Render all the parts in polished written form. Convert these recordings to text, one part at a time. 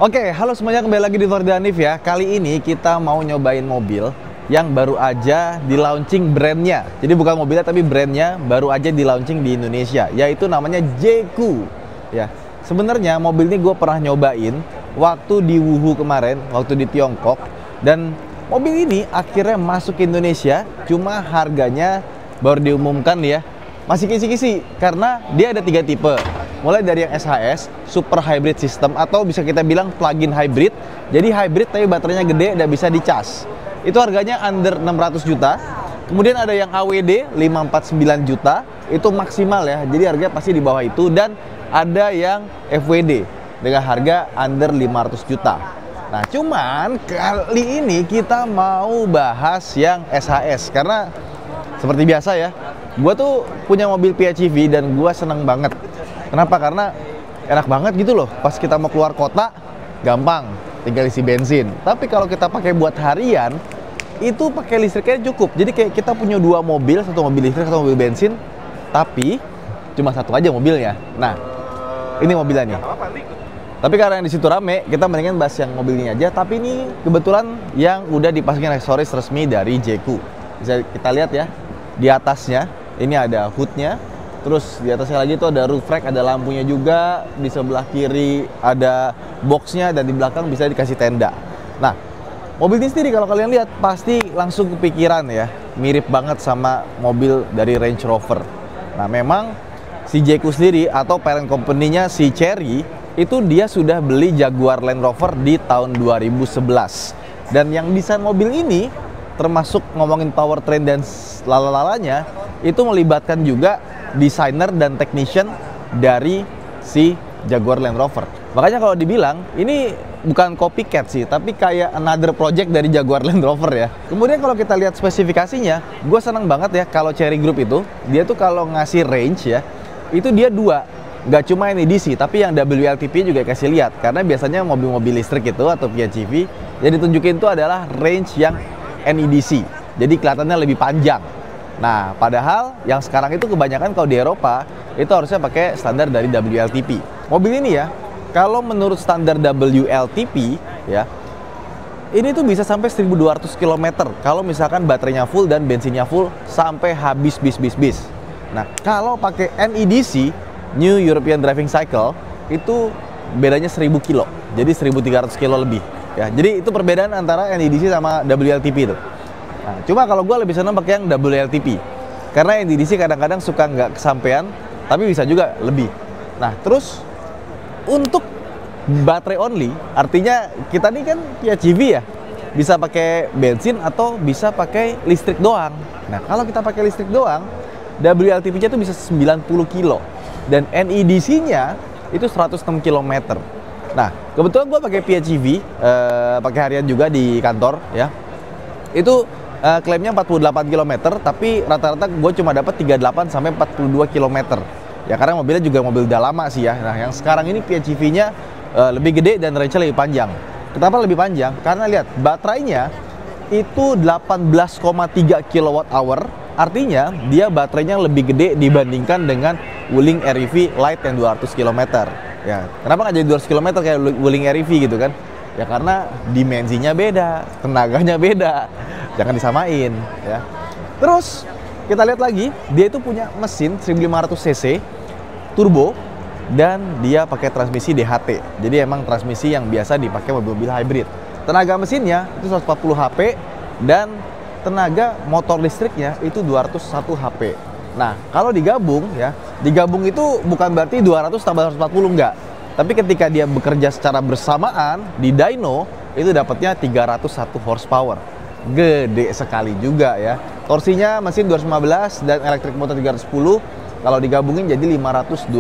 Oke, halo semuanya, kembali lagi di Fordanif ya. Kali ini kita mau nyobain mobil yang baru aja di launching brandnya. Jadi bukan mobilnya tapi brandnya baru aja di launching di Indonesia, yaitu namanya Jeku. Ya, sebenarnya mobil ini gue pernah nyobain waktu di Wuhu kemarin, waktu di Tiongkok. Dan mobil ini akhirnya masuk ke Indonesia, cuma harganya baru diumumkan ya. Masih kisi-kisi karena dia ada 3 tipe. Mulai dari yang SHS, Super Hybrid System, atau bisa kita bilang plug-in hybrid. Jadi hybrid tapi baterainya gede dan bisa dicas. Itu harganya under 600 juta. Kemudian ada yang AWD 549 juta, itu maksimal ya. Jadi harganya pasti di bawah itu. Dan ada yang FWD dengan harga under 500 juta. Nah, cuman kali ini kita mau bahas yang SHS karena seperti biasa ya, gue tuh punya mobil PHEV dan gue seneng banget. Kenapa? Karena enak banget gitu loh. Pas kita mau keluar kota, gampang, tinggal isi bensin. Tapi kalau kita pakai buat harian, itu pakai listriknya cukup. Jadi kayak kita punya 2 mobil, satu mobil listrik, satu mobil bensin, tapi cuma satu aja mobilnya. Nah, ini mobilnya nih. Tapi karena yang di situ rame, kita mendingan bahas yang mobil ini aja. Tapi ini kebetulan yang udah dipasangin aksesoris resmi dari Jeku. Bisa kita lihat ya, di atasnya ini ada hoodnya. Terus di atasnya lagi itu ada roof rack, ada lampunya juga. Di sebelah kiri ada boxnya dan di belakang bisa dikasih tenda. Nah, mobil ini sendiri kalau kalian lihat pasti langsung kepikiran ya, mirip banget sama mobil dari Range Rover. Nah, memang si Jeku sendiri atau parent company-nya si Chery itu dia sudah beli Jaguar Land Rover di tahun 2011. Dan yang desain mobil ini termasuk ngomongin powertrain dan lalalanya itu melibatkan juga desainer dan technician dari si Jaguar Land Rover. Makanya kalau dibilang ini bukan copycat sih, tapi kayak another project dari Jaguar Land Rover ya. Kemudian kalau kita lihat spesifikasinya, gue senang banget ya kalau Chery Group itu, dia tuh kalau ngasih range ya, itu dia 2. Nggak cuma NEDC, tapi yang WLTP juga kasih lihat. Karena biasanya mobil-mobil listrik itu atau PHEV, yang ditunjukin itu adalah range yang NEDC. Jadi kelihatannya lebih panjang. Nah, padahal yang sekarang itu kebanyakan kalau di Eropa itu harusnya pakai standar dari WLTP. Mobil ini ya, kalau menurut standar WLTP ya, ini tuh bisa sampai 1200 km kalau misalkan baterainya full dan bensinnya full sampai habis bis. Nah, kalau pakai NEDC, New European Driving Cycle, itu bedanya 1000 kilo. Jadi 1300 kilo lebih ya. Jadi itu perbedaan antara NEDC sama WLTP itu. Nah, cuma kalau gue lebih senang pakai yang WLTP karena NEDC kadang-kadang suka nggak kesampean, tapi bisa juga lebih. Nah, terus untuk baterai only, artinya kita nih kan PHEV ya, bisa pakai bensin atau bisa pakai listrik doang. Nah, kalau kita pakai listrik doang, WLTP-nya itu bisa 90 kilo dan NEDC-nya itu 106 km. Nah, kebetulan gue pakai PHEV, pakai harian juga di kantor ya. Itu klaimnya 48 km, tapi rata-rata gue cuma dapat 38 sampai 42 km. Ya karena mobilnya juga mobil udah lama sih ya. Nah, yang sekarang ini PHEV-nya lebih gede dan range-nya lebih panjang. Kenapa lebih panjang? Karena lihat, baterainya itu 18,3 kWh. Artinya dia baterainya lebih gede dibandingkan dengan Wuling REV Lite yang 200 km. Ya, kenapa nggak jadi 200 km kayak Wuling REV gitu kan? Ya karena dimensinya beda, tenaganya beda. Jangan disamain ya. Terus kita lihat lagi, dia itu punya mesin 1500 cc turbo dan dia pakai transmisi DHT. Jadi emang transmisi yang biasa dipakai mobil-mobil hybrid. Tenaga mesinnya itu 140 HP dan tenaga motor listriknya itu 201 HP. Nah, kalau digabung ya, digabung itu bukan berarti 200 tambah 140 enggak. Tapi ketika dia bekerja secara bersamaan di dyno itu dapatnya 301 horsepower. Gede sekali juga ya. Torsinya mesin 215 dan elektrik motor 310. Kalau digabungin jadi 525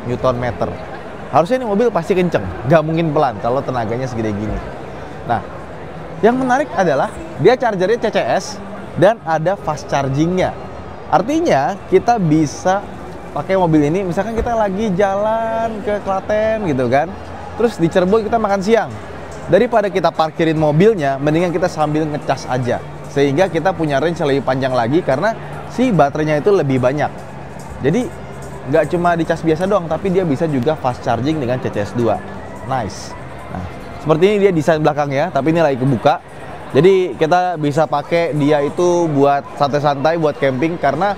Nm. Harusnya ini mobil pasti kenceng, nggak mungkin pelan kalau tenaganya segede gini. Nah, yang menarik adalah dia chargernya CCS dan ada fast chargingnya. Artinya kita bisa pakai mobil ini, misalkan kita lagi jalan ke Klaten gitu kan, terus di Cirebon kita makan siang. Daripada kita parkirin mobilnya, mendingan kita sambil ngecas aja. Sehingga kita punya range yang lebih panjang lagi karena si baterainya itu lebih banyak. Jadi nggak cuma dicas biasa doang, tapi dia bisa juga fast charging dengan CCS2. Nice. Nah, seperti ini dia desain belakangnya, tapi ini lagi kebuka. Jadi kita bisa pakai dia itu buat santai-santai, buat camping, karena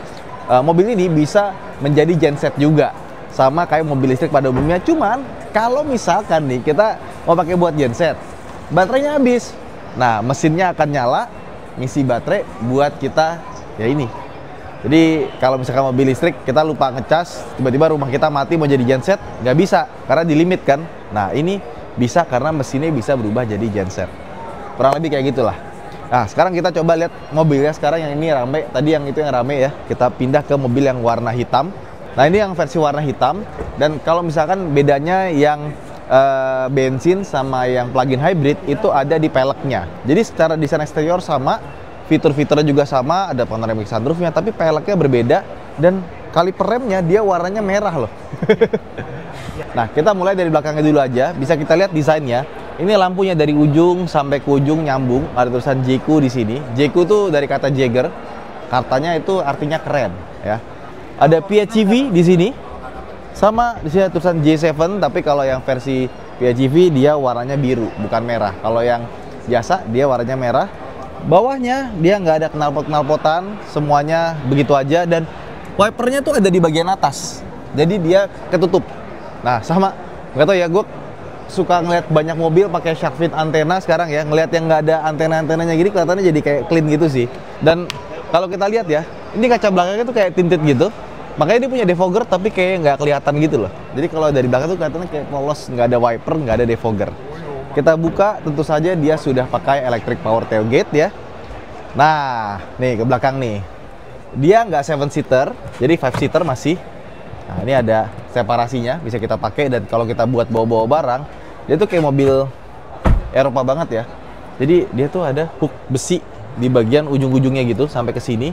mobil ini bisa menjadi genset juga, sama kayak mobil listrik pada umumnya. Cuman kalau misalkan nih kita mau pakai buat genset, baterainya habis. Nah, mesinnya akan nyala, ngisi baterai buat kita ya ini. Jadi kalau misalkan mobil listrik kita lupa ngecas, tiba-tiba rumah kita mati mau jadi genset, nggak bisa karena di limit kan. Nah, ini bisa karena mesinnya bisa berubah jadi genset. Kurang lebih kayak gitulah. Nah, sekarang kita coba lihat mobilnya sekarang yang ini rame. Tadi yang itu yang rame ya. Kita pindah ke mobil yang warna hitam. Nah, ini yang versi warna hitam. Dan kalau misalkan bedanya yang bensin sama yang plug-in hybrid itu ada di peleknya. Jadi secara desain eksterior sama, fitur-fiturnya juga sama, ada panoramic sunroofnya, tapi peleknya berbeda dan kaliper remnya dia warnanya merah loh. Nah, kita mulai dari belakangnya dulu aja. Bisa kita lihat desainnya. Ini lampunya dari ujung sampai ke ujung nyambung. Ada tulisan Jayco di sini. Jayco tuh dari kata Jagger. Katanya itu artinya keren, ya. Ada PHEV di sini. Sama di sini tulisan J7, tapi kalau yang versi PHEV dia warnanya biru, bukan merah. Kalau yang biasa dia warnanya merah. Bawahnya dia nggak ada knalpot-knalpotan, semuanya begitu aja, dan wipernya tuh ada di bagian atas. Jadi dia ketutup. Nah, sama nggak tahu ya, gue suka ngeliat banyak mobil pakai shark fin antena sekarang ya, ngeliat yang nggak ada antena-antenanya gini kelihatannya jadi kayak clean gitu sih. Dan kalau kita lihat ya, ini kaca belakangnya tuh kayak tinted gitu, makanya dia punya defogger tapi kayak nggak kelihatan gitu loh. Jadi kalau dari belakang tuh kelihatannya kayak polos, nggak ada wiper, nggak ada defogger. Kita buka, tentu saja dia sudah pakai electric power tailgate ya. Nah, nih ke belakang nih, dia nggak 7-seater, jadi 5-seater masih. Nah, ini ada separasinya, bisa kita pakai, dan kalau kita buat bawa-bawa barang, dia tuh kayak mobil Eropa banget ya. Jadi dia tuh ada hook besi di bagian ujung-ujungnya gitu sampai ke sini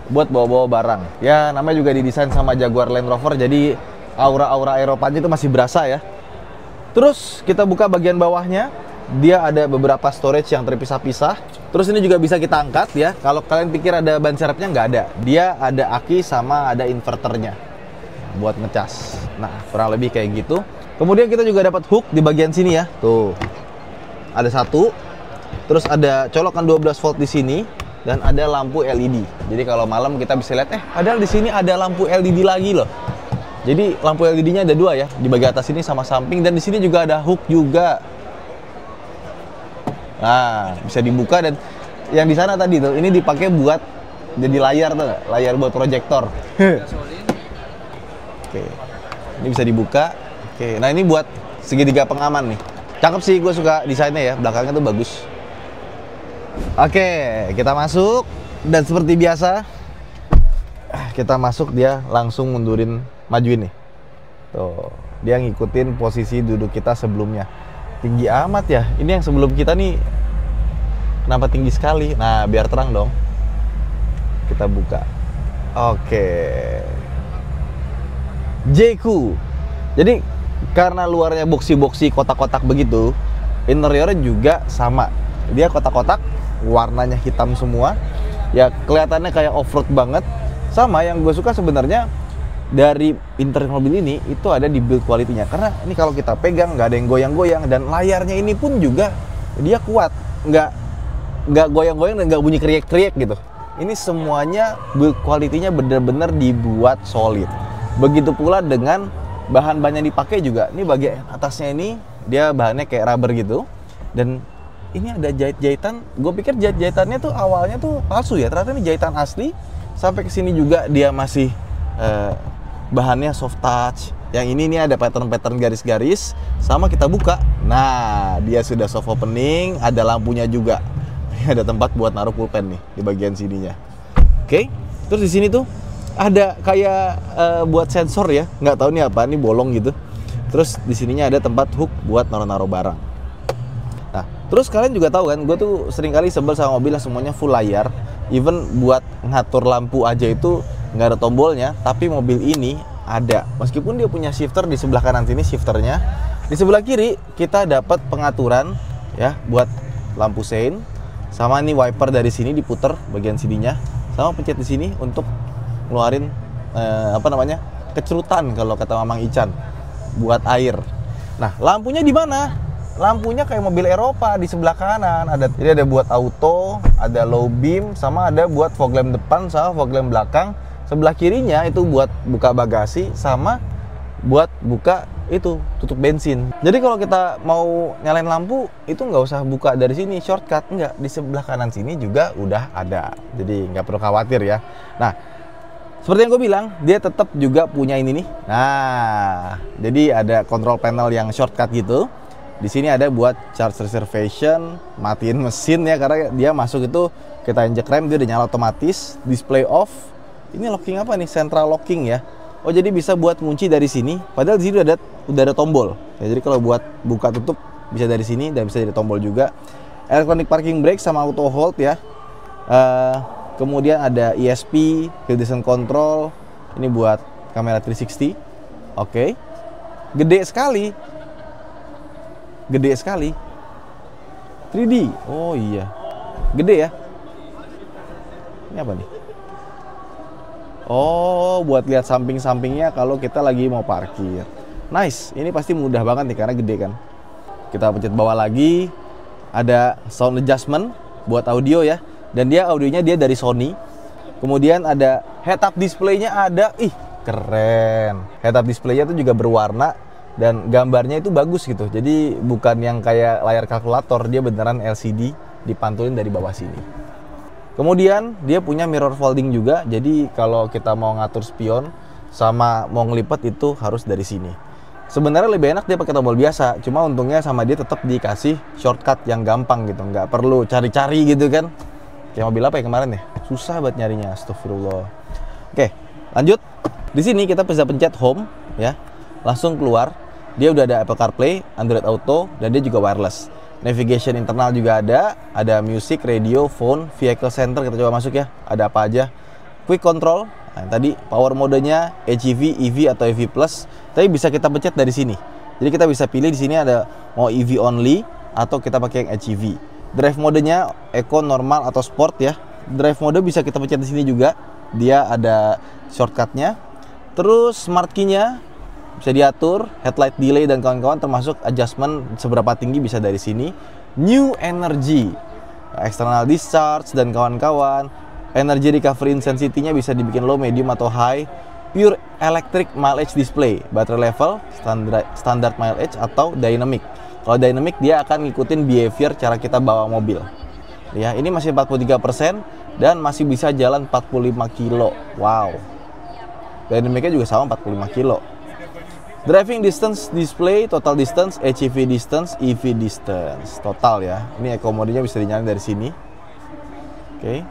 buat bawa-bawa barang. Ya, namanya juga didesain sama Jaguar Land Rover, jadi aura-aura Eropanya itu masih berasa ya. Terus kita buka bagian bawahnya, dia ada beberapa storage yang terpisah-pisah. Terus ini juga bisa kita angkat ya. Kalau kalian pikir ada ban serepnya, nggak ada. Dia ada aki sama ada inverternya buat ngecas. Nah, kurang lebih kayak gitu. Kemudian kita juga dapat hook di bagian sini ya. Tuh. Ada satu. Terus ada colokan 12 volt di sini dan ada lampu LED. Jadi kalau malam kita bisa lihat padahal di sini ada lampu LED lagi loh. Jadi lampu LED-nya ada dua ya, di bagian atas ini sama samping, dan di sini juga ada hook juga. Nah, bisa dibuka, dan yang di sana tadi tuh ini dipakai buat jadi layar tuh, layar buat proyektor. Oke, ini bisa dibuka. Oke, nah ini buat segitiga pengaman nih. Cakep sih, gue suka desainnya ya, belakangnya tuh bagus. Oke, kita masuk, dan seperti biasa kita masuk, dia langsung mundurin, majuin nih. Tuh, dia ngikutin posisi duduk kita sebelumnya. Tinggi amat ya. Ini yang sebelum kita nih kenapa tinggi sekali? Nah, biar terang dong. Kita buka. Oke. Jayco. Jadi karena luarnya boxy-boxy kotak-kotak begitu, interiornya juga sama. Dia kotak-kotak, warnanya hitam semua. Ya kelihatannya kayak off-road banget. Sama yang gue suka sebenarnya dari interior mobil ini itu ada di build quality-nya. Karena ini kalau kita pegang nggak ada yang goyang-goyang, dan layarnya ini pun juga dia kuat, nggak goyang-goyang dan nggak bunyi kriek-kriek gitu. Ini semuanya build quality-nya benar-benar dibuat solid. Begitu pula dengan bahan-bahan yang dipakai juga. Ini bagian atasnya ini dia bahannya kayak rubber gitu, dan ini ada jahit-jahitan. Gue pikir jahit-jahitannya tuh awalnya tuh palsu ya, ternyata ini jahitan asli. Sampai ke sini juga dia masih bahannya soft touch. Yang ini ada pattern-pattern garis-garis. Sama kita buka, nah dia sudah soft opening, ada lampunya juga. Ada tempat buat naruh pulpen nih di bagian sininya. Oke, terus di sini tuh ada kayak buat sensor ya, nggak tahu nih apa, ini bolong gitu. Terus di sininya ada tempat hook buat naruh-naruh barang. Nah, terus kalian juga tahu kan, gue tuh sering kali sebel sama mobil yang semuanya full layar. Even buat ngatur lampu aja itu nggak ada tombolnya, tapi mobil ini ada. Meskipun dia punya shifter di sebelah kanan sini shifternya, di sebelah kiri kita dapat pengaturan ya buat lampu sein, sama nih wiper dari sini diputer bagian sininya, sama pencet di sini untuk ngeluarin kecerutan kalau kata Mamang Ican buat air. Nah, lampunya di mana? Lampunya kayak mobil Eropa di sebelah kanan. Jadi ada buat auto, ada low beam, sama ada buat fog lamp depan sama fog lamp belakang. Sebelah kirinya itu buat buka bagasi sama buat buka itu tutup bensin. Jadi kalau kita mau nyalain lampu itu nggak usah buka dari sini shortcut, nggak, di sebelah kanan sini juga udah ada. Jadi nggak perlu khawatir ya. Nah, seperti yang gue bilang, dia tetap juga punya ini nih. Nah, jadi ada control panel yang shortcut gitu. Di sini ada buat charge reservation, matiin mesin ya, karena dia masuk itu kita injek rem dia udah nyala otomatis. Display off. Ini locking apa nih? Central locking ya. Oh, jadi bisa buat kunci dari sini. Padahal di sini udah ada tombol. Ya, jadi kalau buat buka tutup bisa dari sini dan bisa dari tombol juga. Electronic parking brake sama auto hold ya. Kemudian ada ESP, hill descent control. Ini buat kamera 360. Oke. Gede sekali. Gede sekali. 3D. Oh iya. Gede ya. Ini apa nih? Oh, buat lihat samping-sampingnya kalau kita lagi mau parkir. Nice. Ini pasti mudah banget nih karena gede kan. Kita pencet bawah lagi. Ada sound adjustment buat audio ya. Dan audionya dia dari Sony. Kemudian ada head up display-nya ada. Ih, keren. Head up display-nya itu juga berwarna dan gambarnya itu bagus gitu. Jadi bukan yang kayak layar kalkulator, dia beneran LCD dipantulin dari bawah sini. Kemudian dia punya mirror folding juga. Jadi kalau kita mau ngatur spion sama mau ngelipet itu harus dari sini. Sebenarnya lebih enak dia pakai tombol biasa. Cuma untungnya sama dia tetap dikasih shortcut yang gampang gitu. Nggak perlu cari-cari gitu kan. Kayak mobil apa ya kemarin ya? Susah banget nyarinya. Astagfirullah. Oke, lanjut. Di sini kita bisa pencet home ya. Langsung keluar. Dia udah ada Apple CarPlay, Android Auto, dan dia juga wireless. Navigation internal juga ada music, radio, phone, vehicle center, kita coba masuk ya, ada apa aja. Quick control, nah, tadi power modenya HEV, EV atau EV Plus, tapi bisa kita pencet dari sini. Jadi kita bisa pilih di sini ada mau EV only atau kita pakai yang HEV. Drive modenya Eco, normal atau sport ya. Drive mode bisa kita pencet di sini juga, dia ada shortcutnya. Terus smart key-nya bisa diatur, headlight delay dan kawan-kawan, termasuk adjustment seberapa tinggi bisa dari sini. New energy, external discharge dan kawan-kawan. Energy recovery intensity-nya bisa dibikin low, medium atau high. Pure electric mileage display, baterai level, standard mileage atau dynamic. Kalau dynamic dia akan ngikutin behavior cara kita bawa mobil. Ya, ini masih 43% dan masih bisa jalan 45 kilo. Wow. Dynamicnya juga sama 45 kilo. Driving distance display, total distance, HEV distance, EV distance, total ya. Ini eco mode-nya bisa dinyalain dari sini. Oke.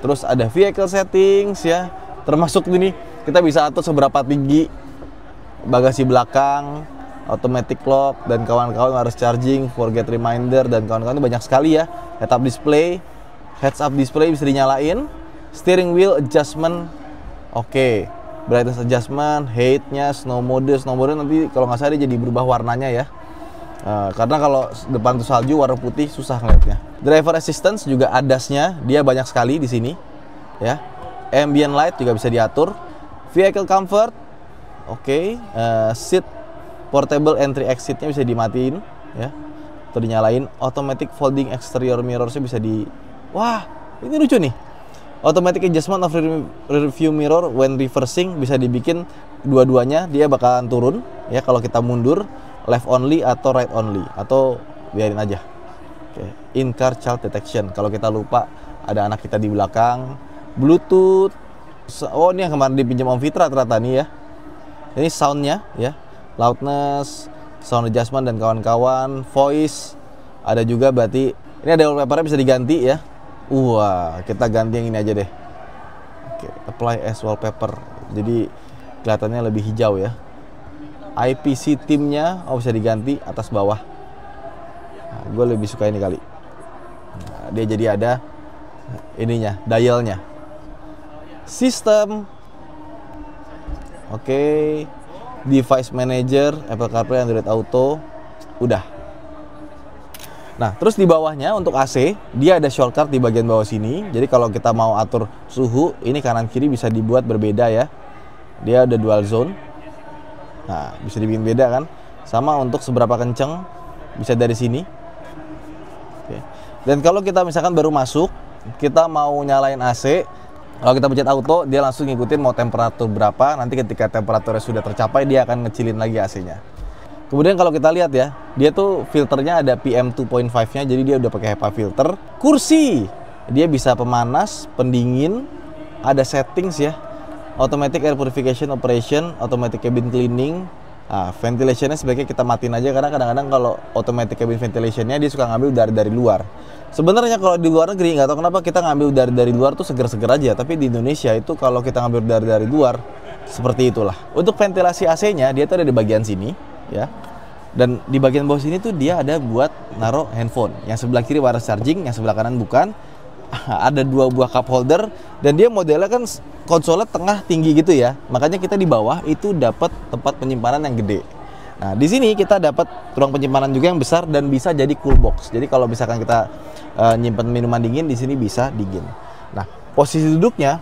Terus ada vehicle settings ya. Termasuk ini kita bisa atur seberapa tinggi bagasi belakang, automatic lock dan kawan-kawan, harus charging, forget reminder dan kawan-kawan itu banyak sekali ya. Head up display, heads up display bisa dinyalain. Steering wheel adjustment. Oke. Brightness adjustment, height-nya, snow mode nanti kalau nggak salah dia jadi berubah warnanya ya. Karena kalau depan tuh salju warna putih susah ngeliatnya. Driver assistance juga ADAS-nya dia banyak sekali di sini ya. Ambient light juga bisa diatur. Vehicle comfort, oke. Seat portable entry exit-nya bisa dimatiin ya atau dinyalain. Automatic folding exterior mirrors-nya bisa di, wah ini lucu nih. Automatic adjustment of rear view mirror when reversing bisa dibikin dua-duanya, dia bakalan turun ya kalau kita mundur, left only atau right only, atau biarin aja. Oke. In car child detection, kalau kita lupa ada anak kita di belakang. Bluetooth, oh ini yang kemarin dipinjam Om Fitra ternyata nih ya. Ini soundnya ya, loudness, sound adjustment dan kawan-kawan. Voice ada juga, berarti ini ada wallpaper-nya bisa diganti ya. Wah, kita ganti yang ini aja deh. Oke, apply as wallpaper. Jadi kelihatannya lebih hijau ya. IPC theme-nya bisa diganti atas bawah. Nah, gue lebih suka ini kali. Nah, dia jadi ada ininya, dialnya. Sistem. Oke. Device manager, Apple CarPlay, Android Auto. Udah. Nah, terus di bawahnya untuk AC, dia ada shortcut di bagian bawah sini. Jadi kalau kita mau atur suhu, ini kanan kiri bisa dibuat berbeda ya. Dia ada dual zone. Nah, bisa dibikin beda kan. Sama untuk seberapa kenceng bisa dari sini. Oke. Dan kalau kita misalkan baru masuk, kita mau nyalain AC, kalau kita pencet auto, dia langsung ngikutin mau temperatur berapa. Nanti ketika temperaturnya sudah tercapai, dia akan ngecilin lagi AC-nya. Kemudian kalau kita lihat ya, dia tuh filternya ada PM2.5-nya, jadi dia udah pakai HEPA filter. Kursi, dia bisa pemanas, pendingin, ada settings ya, automatic air purification operation, automatic cabin cleaning. Nah, ventilationnya sebaiknya kita matiin aja, karena kadang-kadang kalau automatic cabin ventilationnya dia suka ngambil udara dari luar. Sebenarnya kalau di luar negeri nggak tahu kenapa kita ngambil udara dari luar tuh seger-seger aja, tapi di Indonesia itu kalau kita ngambil udara dari luar seperti itulah. Untuk ventilasi AC-nya dia tuh ada di bagian sini ya. Dan di bagian bawah sini tuh dia ada buat naruh handphone. Yang sebelah kiri wireless charging, yang sebelah kanan bukan. Ada 2 buah cup holder, dan dia modelnya kan konsolnya tengah tinggi gitu ya. Makanya kita di bawah itu dapat tempat penyimpanan yang gede. Nah, di sini kita dapat ruang penyimpanan juga yang besar dan bisa jadi cool box. Jadi kalau misalkan kita nyimpen minuman dingin di sini bisa dingin. Nah, posisi duduknya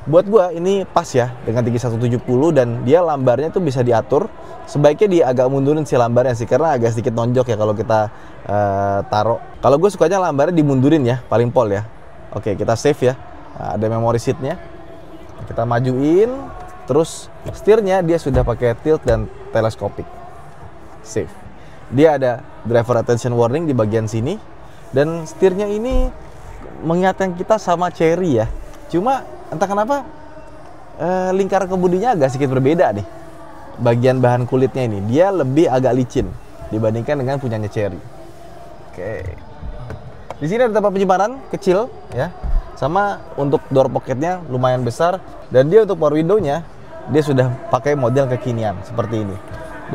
buat gua ini pas ya dengan tinggi 170, dan dia lambarnya tuh bisa diatur. Sebaiknya dia agak mundurin si lambarnya sih, karena agak sedikit nonjok ya kalau kita taruh. Kalau gue sukanya lambarnya dimundurin ya, paling pol ya. Oke, kita save ya. Nah, ada memory seatnya. Kita majuin, terus setirnya dia sudah pakai tilt dan teleskopik. Save. Dia ada driver attention warning di bagian sini, dan setirnya ini mengingatkan kita sama Cherry ya. Cuma entah kenapa lingkaran kemudinya agak sedikit berbeda nih. Bagian bahan kulitnya ini dia lebih agak licin dibandingkan dengan punyanya Cherry. Oke. Di sini ada tempat penyimpanan kecil ya. Sama untuk door pocketnya lumayan besar, dan dia untuk power window-nya dia sudah pakai model kekinian seperti ini.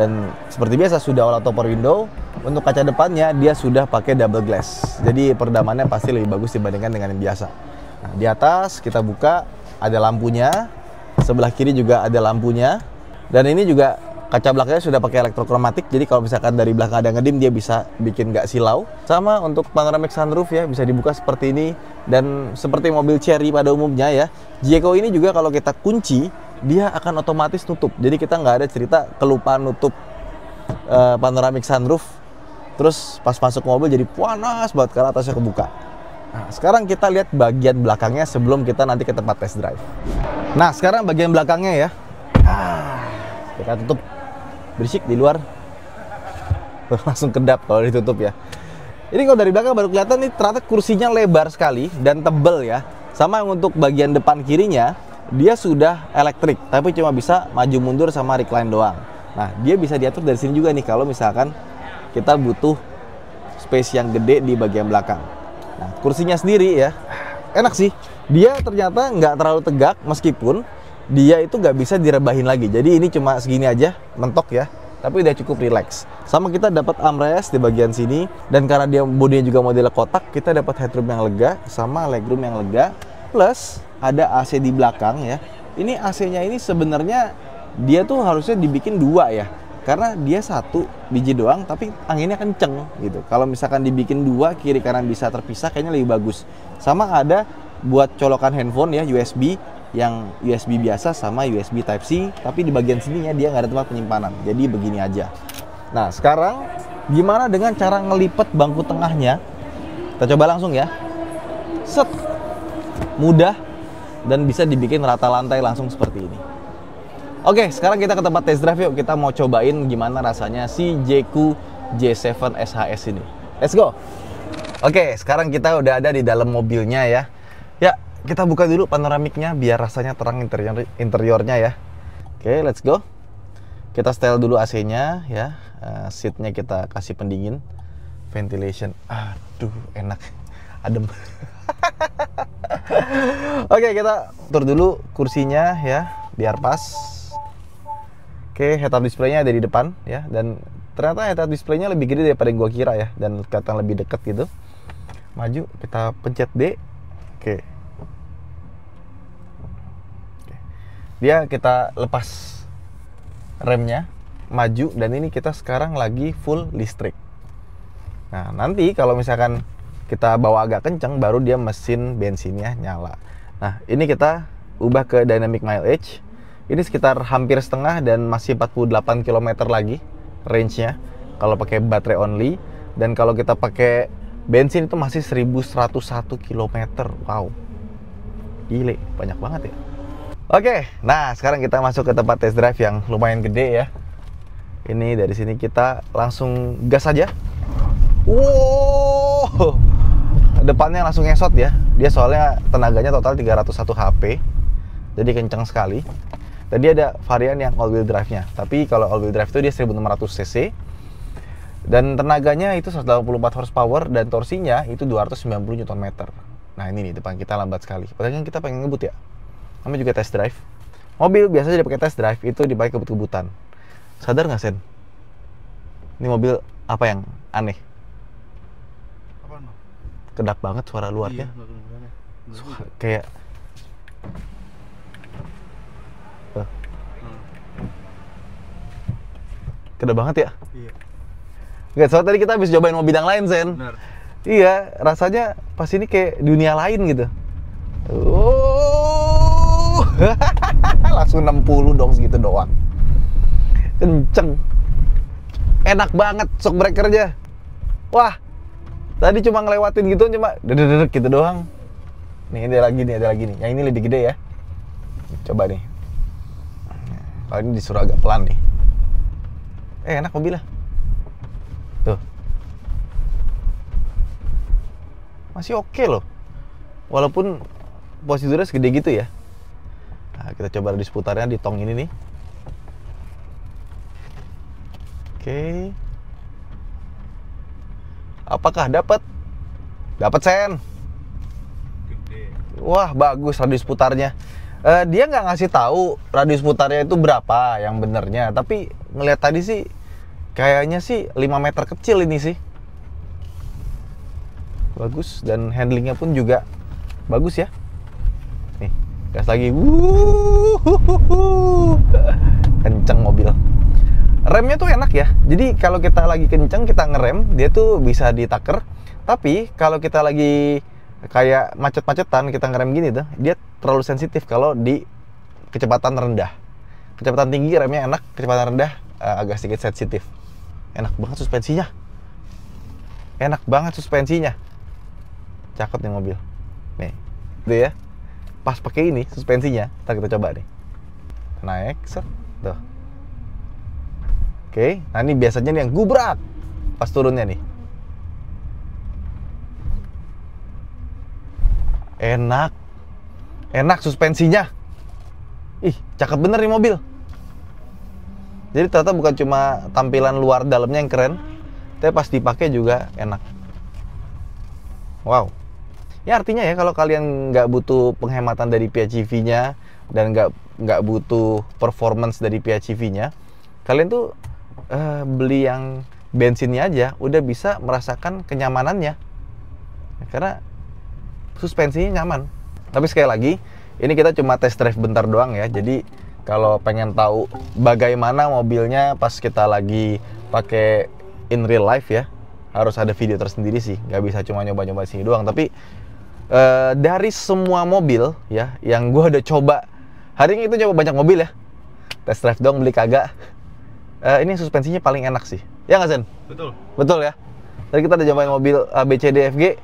Dan seperti biasa sudah auto power window. Untuk kaca depannya dia sudah pakai double glass. Jadi peredamannya pasti lebih bagus dibandingkan dengan yang biasa. Nah, di atas kita buka ada lampunya. Sebelah kiri juga ada lampunya. Dan ini juga kaca belakangnya sudah pakai elektrokromatik, jadi kalau misalkan dari belakang ada ngedim dia bisa bikin nggak silau. Sama untuk panoramic sunroof ya, bisa dibuka seperti ini. Dan seperti mobil Cherry pada umumnya ya, Jayco ini juga kalau kita kunci dia akan otomatis tutup. Jadi kita nggak ada cerita kelupaan nutup panoramic sunroof, terus pas masuk mobil jadi panas banget karena atasnya kebuka. Nah, sekarang kita lihat bagian belakangnya sebelum kita nanti ke tempat test drive. Nah, sekarang bagian belakangnya ya. Kita tutup. Berisik di luar. Langsung kedap kalau ditutup ya. Ini kalau dari belakang baru kelihatan nih, ternyata kursinya lebar sekali dan tebel ya. Sama untuk bagian depan kirinya, dia sudah elektrik, tapi cuma bisa maju mundur sama recline doang. Nah, dia bisa diatur dari sini juga nih kalau misalkan kita butuh space yang gede di bagian belakang. Nah, kursinya sendiri ya, enak sih. Dia ternyata nggak terlalu tegak, meskipun dia itu nggak bisa direbahin lagi. Jadi ini cuma segini aja, mentok ya. Tapi udah cukup relax. Sama kita dapat armrest di bagian sini, dan karena dia bodinya juga model kotak, kita dapat headroom yang lega sama legroom yang lega. Plus ada AC di belakang ya. Ini AC-nya ini sebenarnya dia tuh harusnya dibikin 2 ya. Karena dia 1 biji doang, tapi anginnya kenceng gitu. Kalau misalkan dibikin 2 kiri kanan bisa terpisah, kayaknya lebih bagus. Sama ada buat colokan handphone ya, USB. Yang USB biasa sama USB Type-C, tapi di bagian sininya dia nggak ada tempat penyimpanan, jadi begini aja. Nah, sekarang gimana dengan cara ngelipet bangku tengahnya? Kita coba langsung ya. Set, mudah, dan bisa dibikin rata lantai langsung seperti ini. Oke, sekarang kita ke tempat test drive yuk. Kita mau cobain gimana rasanya si Jayco J7 SHS ini. Let's go. Oke, sekarang kita udah ada di dalam mobilnya ya. Ya, kita buka dulu panoramiknya biar rasanya terang interiornya ya. Oke, let's go. Kita setel dulu AC-nya ya. Seatnya kita kasih pendingin, ventilation. Aduh, enak, adem. Oke, kita atur dulu kursinya ya, biar pas. Oke, head-up display-nya ada di depan ya, dan ternyata head-up display-nya lebih gede daripada yang gua kira ya, dan kelihatan lebih deket gitu. Maju, kita pencet D. Oke. Dia kita lepas remnya, maju, dan ini kita sekarang lagi full listrik. Nah, nanti kalau misalkan kita bawa agak kencang, baru dia mesin bensinnya nyala. Nah, ini kita ubah ke dynamic mileage. Ini sekitar hampir setengah dan masih 48 km lagi range-nya kalau pakai baterai only, dan kalau kita pakai bensin itu masih 1101 km. Wow, gile, banyak banget ya. Oke, nah sekarang kita masuk ke tempat test drive yang lumayan gede ya. Ini dari sini kita langsung gas aja. Wow, depannya langsung ngesot ya. Dia soalnya tenaganya total 301 HP, jadi kencang sekali. Tadi ada varian yang all wheel drive-nya, tapi kalau all wheel drive itu dia 1600 cc dan tenaganya itu 184 horsepower dan torsinya itu 290 Nm. Nah ini nih depan kita lambat sekali, padahal kan kita pengen ngebut ya, namanya juga test drive. Mobil biasanya dipakai test drive itu dipakai kebut-kebutan. Sadar nggak Sen? Ini mobil apa yang aneh? Apa no? Kedap banget suara luarnya. Iya, kayak kedap banget ya. Iya. Nggak, soalnya tadi kita habis cobain mobil yang lain, Sen. Benar. Iya, rasanya pas ini kayak dunia lain gitu. Oh, langsung 60 dong segitu doang. Kenceng. Enak banget shock breaker-nya. Wah, tadi cuma ngelewatin gitu, cuma dedek gitu doang. Nih, ada lagi nih. Yang ini lebih gede ya. Coba nih. Kalau ini disuruh agak pelan nih. Enak mobilnya. Tuh. Masih oke loh. Walaupun posisinya segede gitu ya. Nah, kita coba di seputarnya di tong ini nih. Oke. Apakah dapat? Dapat, Sen. Gede. Wah, bagus radius putarnya. Dia nggak ngasih tahu radius putarnya itu berapa yang benernya, tapi ngelihat tadi sih kayaknya sih 5 meter kecil ini sih. Bagus, dan handlingnya pun juga bagus ya. Nih, gas lagi. Kenceng mobil. Remnya tuh enak ya. Jadi kalau kita lagi kenceng kita ngerem, dia tuh bisa ditaker. Tapi kalau kita lagi kayak macet-macetan kita ngerem gini tuh, dia terlalu sensitif kalau di kecepatan rendah. Kecepatan tinggi remnya enak, kecepatan rendah agak sedikit sensitif. Enak banget suspensinya. Cakep nih mobil. Nih, itu ya. Pas pakai ini suspensinya, ntar kita coba nih. Naik, set, tuh. Oke, nah ini biasanya nih yang gubrak pas turunnya nih. Enak suspensinya. Ih, cakep bener nih mobil. Jadi ternyata bukan cuma tampilan luar dalamnya yang keren, tapi pas dipakai juga enak. Wow. Ya artinya ya kalau kalian nggak butuh penghematan dari PHEV-nya dan nggak butuh performance dari PHEV-nya, kalian tuh beli yang bensinnya aja udah bisa merasakan kenyamanannya. Karena suspensinya nyaman. Tapi sekali lagi, ini kita cuma test drive bentar doang ya. Jadi kalau pengen tahu bagaimana mobilnya pas kita lagi pakai in real life ya, harus ada video tersendiri sih. Nggak bisa cuma nyoba-nyoba sini doang. Tapi dari semua mobil ya yang gue udah coba, hari ini itu coba banyak mobil ya. Test drive doang, beli kagak. Ini suspensinya paling enak sih. Ya nggak, Sen? Betul ya. Tadi kita udah cobain mobil ABCDFG.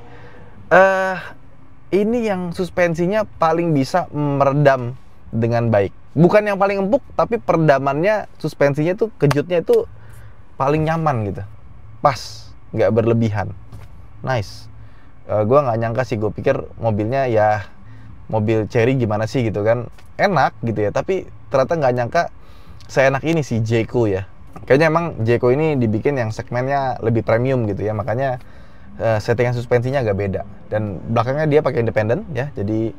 Ini yang suspensinya paling bisa meredam dengan baik. Bukan yang paling empuk, tapi peredamannya, suspensinya tuh kejutnya itu paling nyaman gitu. Pas, nggak berlebihan. Nice. Gue nggak nyangka sih, gue pikir mobilnya ya mobil Chery gimana sih gitu kan. Enak gitu ya, tapi ternyata nggak nyangka seenak ini sih Jayco ya. Kayaknya emang Jayco ini dibikin yang segmennya lebih premium gitu ya, makanya settingan suspensinya agak beda. Dan belakangnya dia pakai independen ya, jadi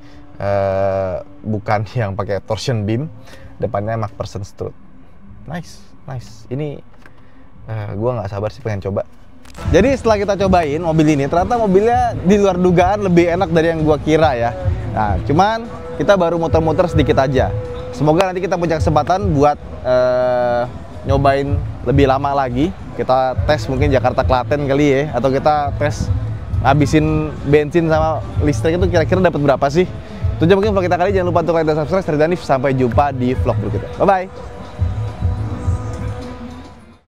bukan yang pakai torsion beam. Depannya MacPherson strut. Nice. Ini gue nggak sabar sih pengen coba. Jadi setelah kita cobain mobil ini, ternyata mobilnya di luar dugaan lebih enak dari yang gue kira ya. Nah, cuman kita baru muter-muter sedikit aja. Semoga nanti kita punya kesempatan buat nyobain lebih lama lagi. Kita tes mungkin Jakarta Klaten kali ya, atau kita tes ngabisin bensin sama listrik itu kira-kira dapat berapa sih. Itu aja mungkin vlog kita kali. Jangan lupa untuk like dan subscribe. Saya Danif, sampai jumpa di vlog berikutnya. Bye bye.